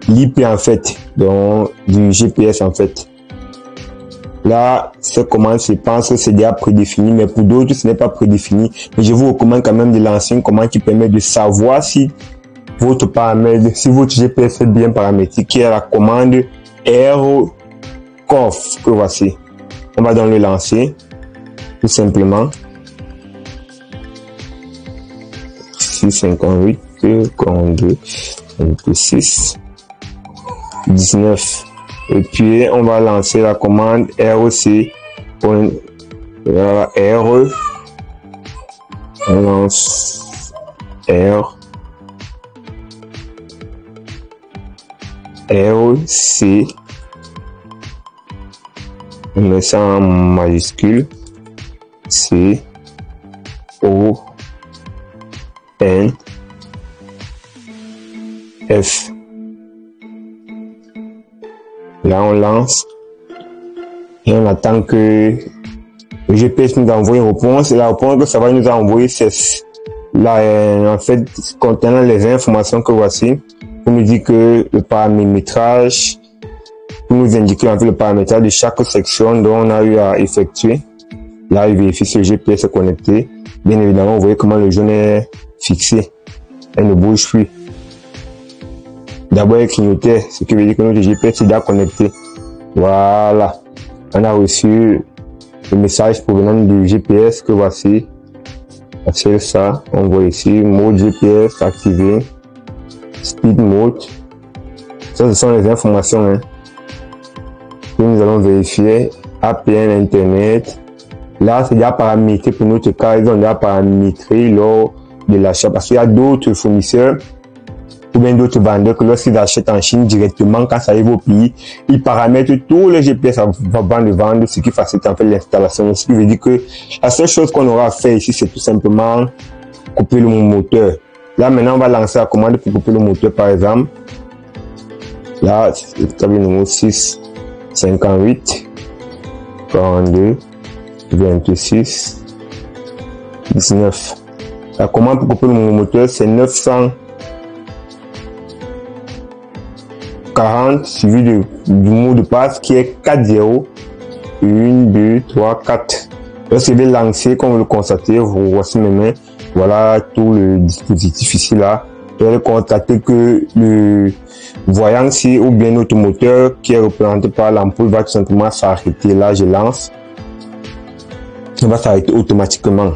l'IP en fait, donc du GPS en fait. Là, cette commande, je pense que c'est déjà prédéfini, mais pour d'autres, ce n'est pas prédéfini. Mais je vous recommande quand même de lancer une commande qui permet de savoir si votre paramètre, si votre GPS est bien paramétré, qui est la commande AeroCoff que voici. On va donc le lancer, tout simplement. 658, 42, 26, 19. Et puis, on va lancer la commande ROC. On lance ROC. On met ça en majuscule. C, O, N, F. Là, on lance et on attend que le GPS nous envoie une réponse. Et la réponse que ça va nous envoyer, c'est là, en fait, contenant les informations que voici, pour nous dire que le paramétrage, pour nous indiquer en fait le paramétrage de chaque section dont on a eu à effectuer. Là, il vérifie si le GPS est connecté. Bien évidemment, vous voyez comment le jaune est fixé. Elle ne bouge plus. D'abord, il clignotait, ce qui veut dire que notre GPS est déjà connecté. Voilà. On a reçu le message provenant du GPS que voici. C'est ça. On voit ici, mode GPS activé. Speed mode. Ça, ce sont les informations, hein. Puis nous allons vérifier APN Internet. Là, c'est déjà paramétré pour notre cas. Ils ont déjà paramétré lors de l'achat parce qu'il y a d'autres fournisseurs ou bien d'autres vendeurs que lorsqu'ils achètent en Chine directement, quand ça arrive au pays, ils paramètrent tous les GPS avant de vendre, ce qui facilite en fait l'installation. Ce qui veut dire que la seule chose qu'on aura à faire ici, c'est tout simplement couper le moteur. Là, maintenant, on va lancer la commande pour couper le moteur, par exemple. Là, c'est le câble numéro 6, 58, 42, 26, 19. La commande pour couper le moteur, c'est 940 suivi du mot de passe qui est 40 1, 2, 3, 4. Lorsque je vais lancer, comme vous le constatez, vous voici mes mains. Voilà tout le dispositif ici là. Vous allez constater que le voyant ici ou bien notre moteur qui est représenté par l'ampoule va tout simplement s'arrêter. Là, je lance. Il va s'arrêter automatiquement.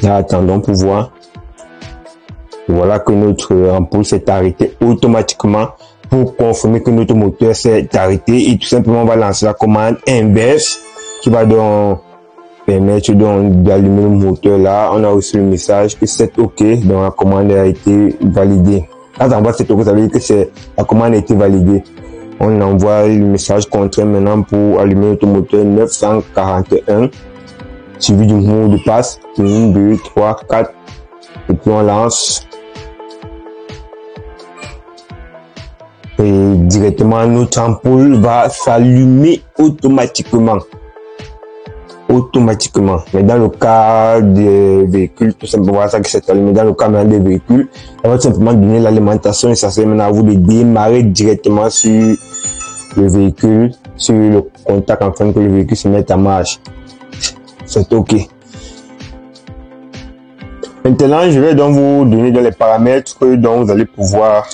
Là, attendons pour voir. Voilà que notre ampoule s'est arrêtée automatiquement pour confirmer que notre moteur s'est arrêté et tout simplement on va lancer la commande inverse qui va donc permettre d'allumer le moteur. Là, on a reçu le message que c'est OK, donc la commande a été validée. Quand on voit c'est OK, ça veut dire que la commande a été validée. On envoie le message contraire maintenant pour allumer notre moteur 941 suivi du mot de passe 1, 2, 3, 4 et puis on lance et directement notre ampoule va s'allumer automatiquement. Mais dans le cas des véhicules, tout simplement, voilà ça qui s'est allumé. Dans le cas des véhicules, on va simplement donner l'alimentation et ça c'est maintenant à vous de démarrer directement sur le véhicule, sur le contact afin que le véhicule se mette en marche. C'est OK. Maintenant, je vais donc vous donner dans les paramètres dont vous allez pouvoir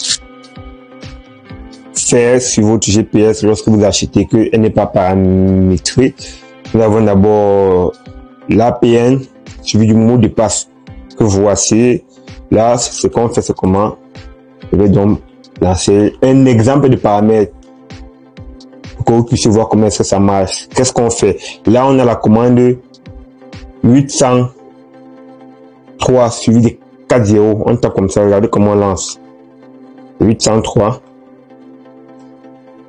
faire sur votre GPS lorsque vous achetez qu'elle n'est pas paramétrée. Nous avons d'abord l'APN suivi du mot de passe que voici. Là, ce qu'on fait, c'est comment. Je vais donc lancer un exemple de paramètres pour que vous puissiez voir comment est-ce que ça marche. Qu'est-ce qu'on fait? Là, on a la commande 803 suivi de 40. On tape comme ça. Regardez comment on lance. 803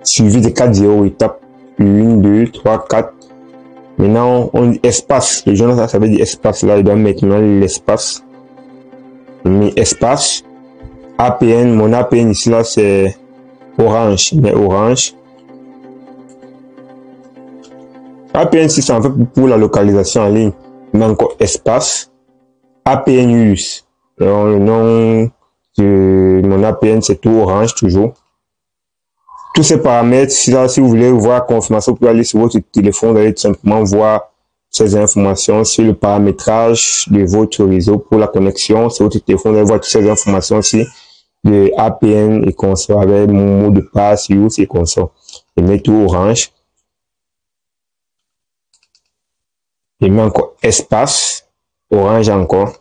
suivi de 40. Il tape 1, 2, 3, 4. Maintenant, on dit espace. Le jaune, ça veut dire espace. Là, il doit maintenant l'espace. Mais espace. APN. Mon APN ici, là, c'est orange. Mais orange. APN, c'est en fait pour la localisation en ligne. Mais encore espace. APN-US. Le nom de mon APN, c'est tout orange, toujours. Tous ces paramètres, si vous voulez voir la confirmation, vous pouvez aller sur votre téléphone, vous allez tout simplement voir ces informations sur le paramétrage de votre réseau pour la connexion. Sur votre téléphone, vous allez voir toutes ces informations aussi de APN et consort avec mon mot de passe, use et consort. Et mets tout orange. Et mets encore espace, orange encore.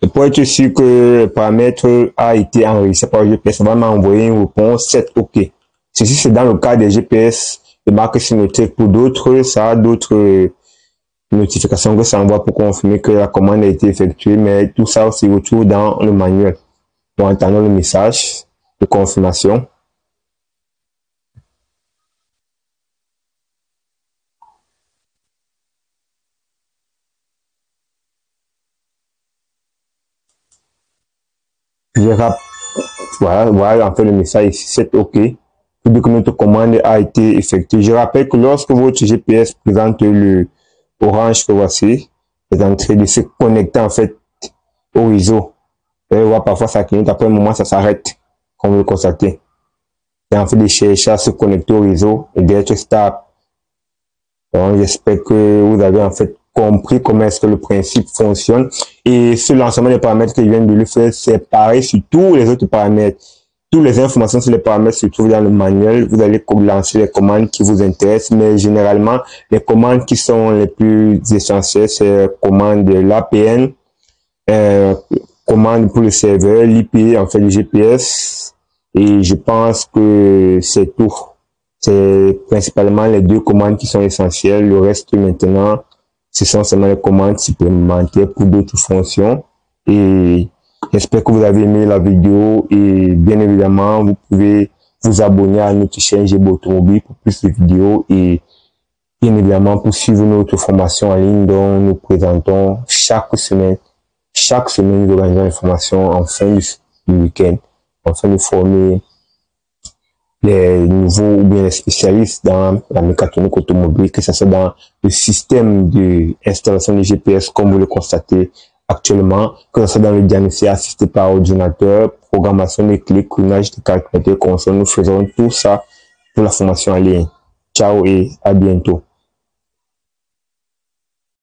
Et pour être sûr que le paramètre a été enregistré par le GPS, on va m'envoyer une réponse 7 OK. Ceci, c'est dans le cas des GPS de marque symétrique. Pour d'autres, ça a d'autres notifications que ça envoie pour confirmer que la commande a été effectuée, mais tout ça se retrouve dans le manuel. En attendant le message de confirmation. Voilà, en fait, le message ici, c'est OK. Tout que notre commande a été effectuée. Je rappelle que lorsque votre GPS présente le orange que voici, est en train de se connecter, en fait, au réseau. Vous allez voir, parfois, ça clignote. Après un moment, ça s'arrête, comme vous le constatez. C'est en fait de chercher à se connecter au réseau et d'être stable. Donc, j'espère que vous avez, en fait, compris comment est-ce que le principe fonctionne. Et ce lancement des paramètres que je viens de le faire, c'est pareil sur tous les autres paramètres. Toutes les informations sur les paramètres se trouvent dans le manuel. Vous allez lancer les commandes qui vous intéressent, mais généralement, les commandes qui sont les plus essentielles, c'est commandes de l'APN, commande pour le serveur, l'IP, en fait, le GPS. Et je pense que c'est tout. C'est principalement les deux commandes qui sont essentielles. Le reste, maintenant, ce sont seulement les commandes supplémentaires pour d'autres fonctions. Et j'espère que vous avez aimé la vidéo. Et bien évidemment, vous pouvez vous abonner à notre chaîne GB Automobile pour plus de vidéos. Et bien évidemment, pour suivre notre formation en ligne dont nous présentons chaque semaine. Chaque semaine, nous organisons une formation en fin du week-end, afin de former les nouveaux ou bien les spécialistes dans la mécatronique automobile, que ce soit dans le système d'installation de GPS, comme vous le constatez actuellement, que ce soit dans le diagnostic assisté par ordinateur, programmation des clés, clonage de calculateur console. Nous faisons tout ça pour la formation en ligne. Ciao et à bientôt.